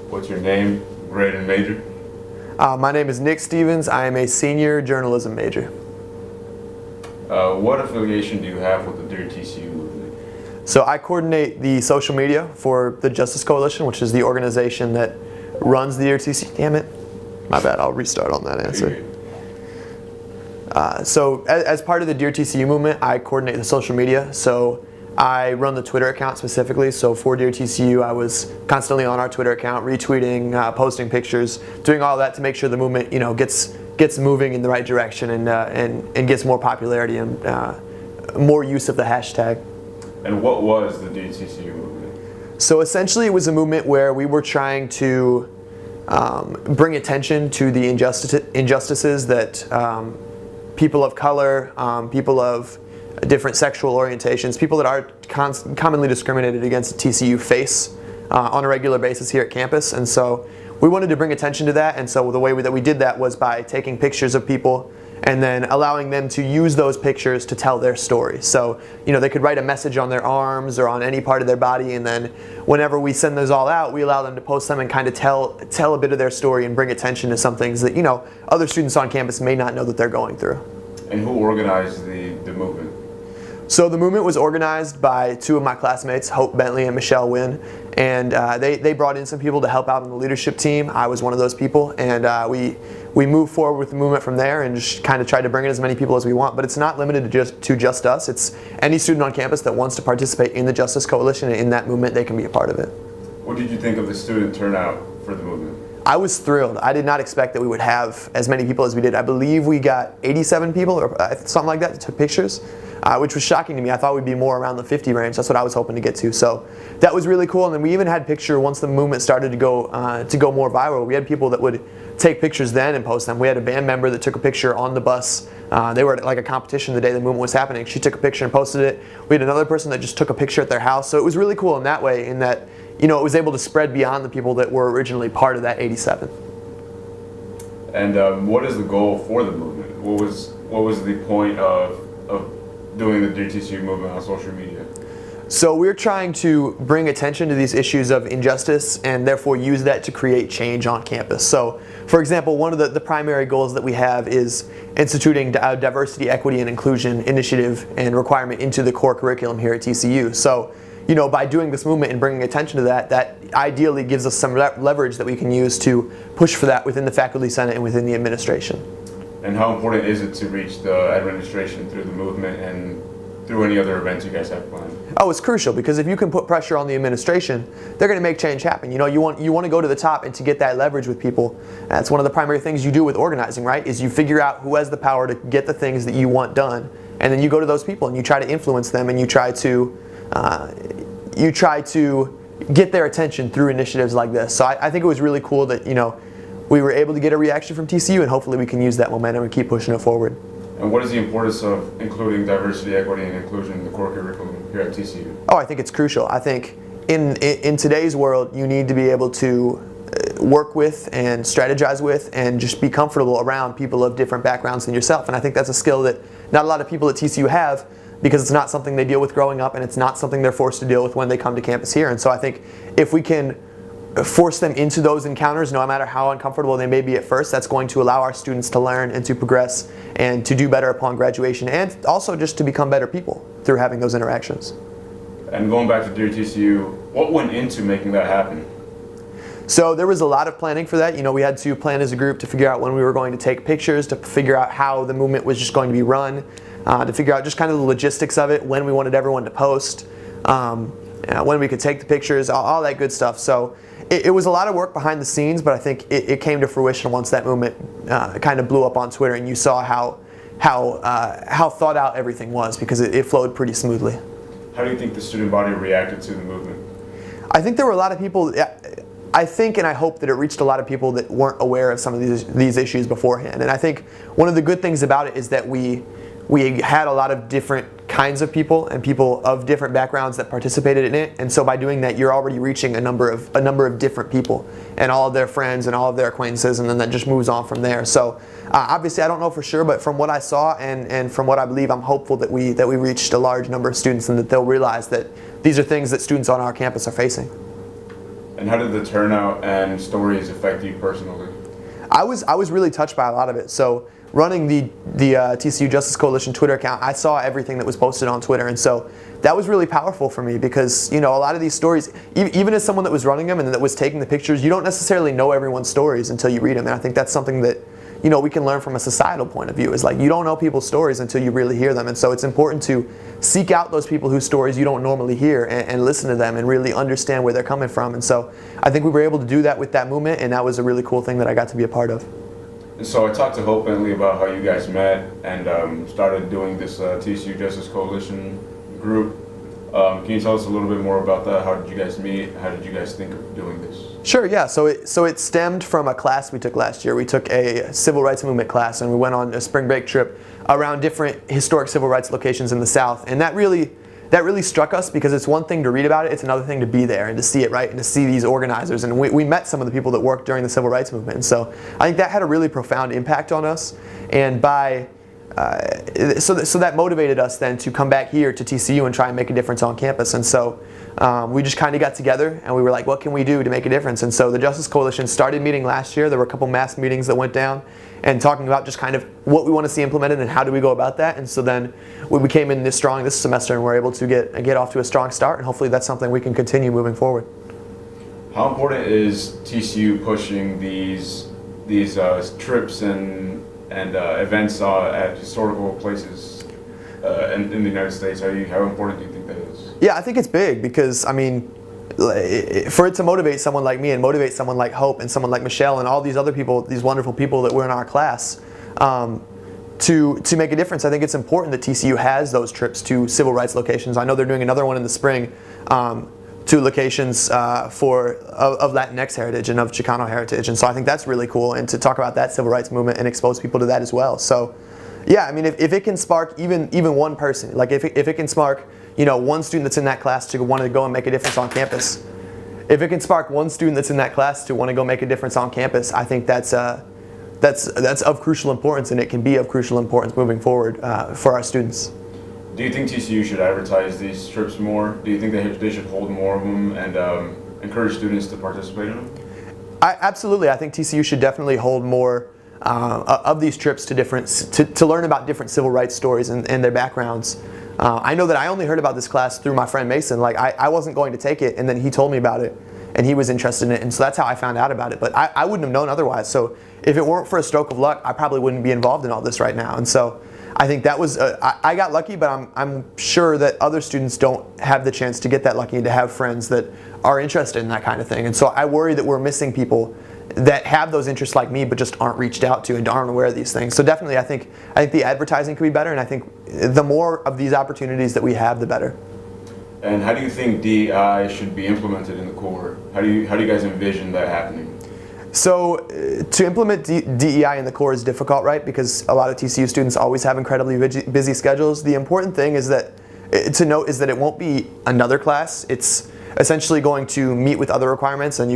What's your name, grade, and major? My name is Nick Stevens. I am a senior journalism major. What affiliation do you have with the Dear TCU movement? So I coordinate the social media for the Justice Coalition, which is the organization that runs the Dear TCU. Damn it. My bad. I'll restart on that answer. So as part of the Dear TCU movement, I coordinate the social media. So I run the Twitter account specifically. So for Dear TCU, I was constantly on our Twitter account, retweeting, posting pictures, doing all that to make sure the movement, gets moving in the right direction and gets more popularity and more use of the hashtag. And what was the Dear TCU movement? So essentially, it was a movement where we were trying to bring attention to the injustices that people of color, people of different sexual orientations, people that are commonly discriminated against at TCU face on a regular basis here at campus. And so we wanted to bring attention to that, and so the way that we did that was by taking pictures of people and then allowing them to use those pictures to tell their story. So, they could write a message on their arms or on any part of their body, and then whenever we send those all out, we allow them to post them and kind of tell a bit of their story and bring attention to some things that, other students on campus may not know that they're going through. And who organized the movement? So the movement was organized by two of my classmates, Hope Bentley and Michelle Wynn, and they brought in some people to help out on the leadership team. I was one of those people, and we moved forward with the movement from there and just kind of tried to bring in as many people as we want. But it's not limited to just us. It's any student on campus that wants to participate in the Justice Coalition and in that movement, they can be a part of it. What did you think of the student turnout for the movement? I was thrilled. I did not expect that we would have as many people as we did. I believe we got 87 people or something like that took pictures, which was shocking to me. I thought we'd be more around the 50 range. That's what I was hoping to get to. So that was really cool. And then we even had picture once the movement started to go more viral. We had people that would take pictures then and post them. We had a band member that took a picture on the bus. They were at like a competition the day the movement was happening. She took a picture and posted it. We had another person that just took a picture at their house. So it was really cool in that way, in that it was able to spread beyond the people that were originally part of that 87. And what is the goal for the movement? What was the point of doing the Dear TCU movement on social media? So we're trying to bring attention to these issues of injustice and therefore use that to create change on campus. So, for example, one of the primary goals that we have is instituting a diversity, equity, and inclusion initiative and requirement into the core curriculum here at TCU. So, by doing this movement and bringing attention to that ideally gives us some leverage that we can use to push for that within the faculty senate and within the administration. And how important is it to reach the administration through the movement and through any other events you guys have planned? Oh, it's crucial, because if you can put pressure on the administration, they're going to make change happen. You want to go to the top, and to get that leverage with people, that's one of the primary things you do with organizing, right? Is you figure out who has the power to get the things that you want done, and then you go to those people and you try to influence them, and you try to get their attention through initiatives like this. So I think it was really cool that we were able to get a reaction from TCU, and hopefully we can use that momentum and keep pushing it forward. And what is the importance of including diversity, equity, and inclusion in the core curriculum here at TCU? Oh, I think it's crucial. I think in today's world, you need to be able to work with and strategize with and just be comfortable around people of different backgrounds than yourself. And I think that's a skill that not a lot of people at TCU have, because it's not something they deal with growing up, and it's not something they're forced to deal with when they come to campus here. And so I think if we can force them into those encounters, no matter how uncomfortable they may be at first, that's going to allow our students to learn and to progress and to do better upon graduation, and also just to become better people through having those interactions. And going back to Dear TCU, what went into making that happen? So there was a lot of planning for that. We had to plan as a group to figure out when we were going to take pictures, to figure out how the movement was just going to be run, to figure out just kind of the logistics of it, when we wanted everyone to post, when we could take the pictures, all that good stuff. So it was a lot of work behind the scenes, but I think it came to fruition once that movement kind of blew up on Twitter, and you saw how thought out everything was, because it flowed pretty smoothly. How do you think the student body reacted to the movement? I think there were a lot of people. I think and I hope that it reached a lot of people that weren't aware of some of these issues beforehand. And I think one of the good things about it is that we had a lot of different kinds of people and people of different backgrounds that participated in it. And so by doing that, you're already reaching a number of different people and all of their friends and all of their acquaintances, and then that just moves on from there. So obviously I don't know for sure, but from what I saw and from what I believe, I'm hopeful that we reached a large number of students, and that they'll realize that these are things that students on our campus are facing. And how did the turnout and stories affect you personally? I was really touched by a lot of it. So running the TCU Justice Coalition Twitter account, I saw everything that was posted on Twitter, and so that was really powerful for me because, you know, a lot of these stories, even as someone that was running them and that was taking the pictures, you don't necessarily know everyone's stories until you read them. And I think that's something that, you know, we can learn from a societal point of view, is like, you don't know people's stories until you really hear them. And so it's important to seek out those people whose stories you don't normally hear and listen to them and really understand where they're coming from. And so I think we were able to do that with that movement, and that was a really cool thing that I got to be a part of. And so I talked to Hope Bentley about how you guys met and started doing this TCU Justice Coalition group. Can you tell us a little bit more about that? How did you guys meet? How did you guys think of doing this? Sure, yeah. So it stemmed from a class we took last year. We took a civil rights movement class, and we went on a spring break trip around different historic civil rights locations in the South. And that really struck us, because it's one thing to read about it, it's another thing to be there and to see it, right? And to see these organizers. And we met some of the people that worked during the civil rights movement. And so I think that had a really profound impact on us. And so that motivated us then to come back here to TCU and try and make a difference on campus. And so we just kind of got together and we were like, what can we do to make a difference? And so the Justice Coalition started meeting last year. There were a couple mass meetings that went down and talking about just kind of what we want to see implemented and how do we go about that. And so then we came in this strong this semester and we're able to get off to a strong start, and hopefully that's something we can continue moving forward. How important is TCU pushing these trips and events at historical places in the United States? How important do you think that is? Yeah, I think it's big because, I mean, for it to motivate someone like me and motivate someone like Hope and someone like Michelle and all these other people, these wonderful people that were in our class, to make a difference, I think it's important that TCU has those trips to civil rights locations. I know they're doing another one in the spring, to locations of Latinx heritage and of Chicano heritage, and so I think that's really cool, and to talk about that civil rights movement and expose people to that as well. So yeah, I mean, if it can spark even one person, like if it can spark, you know, one student that's in that class to want to go and make a difference on campus, if it can spark one student that's in that class to want to go make a difference on campus, I think that's of crucial importance, and it can be of crucial importance moving forward for our students. Do you think TCU should advertise these trips more? Do you think they should hold more of them and encourage students to participate in them? Absolutely. I think TCU should definitely hold more of these trips to learn about different civil rights stories and their backgrounds. I know that I only heard about this class through my friend Mason. Like, I wasn't going to take it, and then he told me about it, and he was interested in it, and so that's how I found out about it. But I wouldn't have known otherwise. So if it weren't for a stroke of luck, I probably wouldn't be involved in all this right now. And so I think that was I got lucky, but I'm sure that other students don't have the chance to get that lucky and to have friends that are interested in that kind of thing. And so I worry that we're missing people that have those interests like me, but just aren't reached out to and aren't aware of these things. So definitely, I think the advertising could be better, and I think the more of these opportunities that we have, the better. And how do you think DEI should be implemented in the core? How do you guys envision that happening? So to implement DEI in the core is difficult, right? Because a lot of TCU students always have incredibly busy schedules. The important thing is that to note is that it won't be another class. It's essentially going to meet with other requirements, and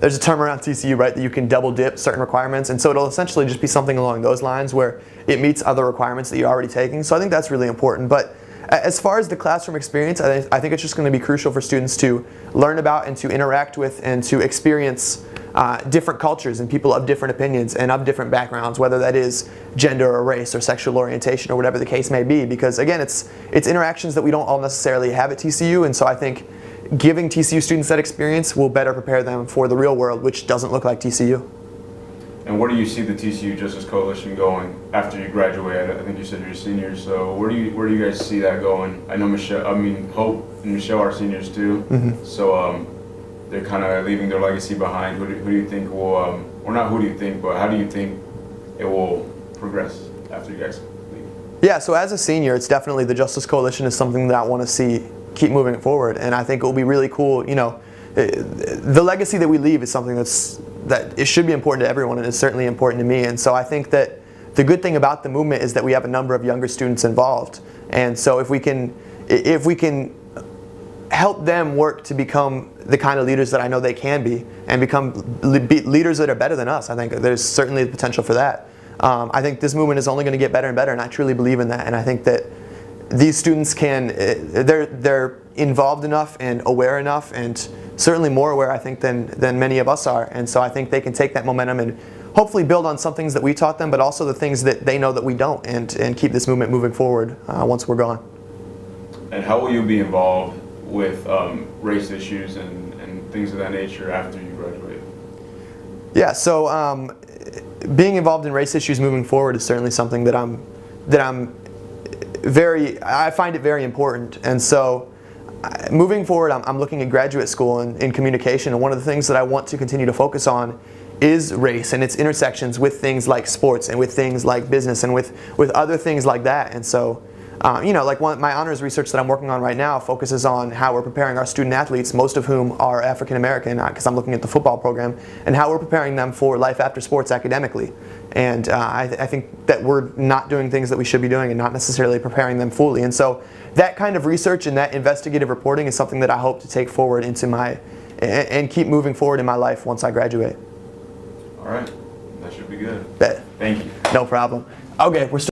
there's a term around TCU, right, that you can double dip certain requirements, and so it'll essentially just be something along those lines where it meets other requirements that you're already taking. So I think that's really important. But as far as the classroom experience, I think it's just going to be crucial for students to learn about and to interact with and to experience different cultures and people of different opinions and of different backgrounds, whether that is gender or race or sexual orientation or whatever the case may be. Because again, it's interactions that we don't all necessarily have at TCU, and so I think giving TCU students that experience will better prepare them for the real world, which doesn't look like TCU. And where do you see the TCU Justice Coalition going after you graduate? I think you said you're seniors, so where do you guys see that going? I know Hope and Michelle are seniors too, so they're kind of leaving their legacy behind. Who do you think will, or not who do you think, but how do you think it will progress after you guys leave? Yeah, so as a senior, it's definitely the Justice Coalition is something that I want to see keep moving forward, and I think it will be really cool. You know, the legacy that we leave is something that it should be important to everyone, and it's certainly important to me. And so I think that the good thing about the movement is that we have a number of younger students involved, and so if we can help them work to become the kind of leaders that I know they can be, and become leaders that are better than us, I think there's certainly the potential for that. I think this movement is only going to get better and better, and I truly believe in that. And I think that these students they're involved enough and aware enough, and certainly more aware, I think, than many of us are. And so I think they can take that momentum and hopefully build on some things that we taught them, but also the things that they know that we don't, and keep this movement moving forward once we're gone. And how will you be involved with race issues and things of that nature after you graduate? Yeah, so being involved in race issues moving forward is certainly something that I find it very important. And so moving forward, I'm looking at graduate school in communication, and one of the things that I want to continue to focus on is race and its intersections with things like sports and with things like business and with other things like that. And so, like my honors research that I'm working on right now focuses on how we're preparing our student athletes, most of whom are African American, because I'm looking at the football program, and how we're preparing them for life after sports academically. And I think that we're not doing things that we should be doing and not necessarily preparing them fully. And so that kind of research and that investigative reporting is something that I hope to take forward into and keep moving forward in my life once I graduate. All right, that should be good. Bet. Thank you. No problem. Okay, we're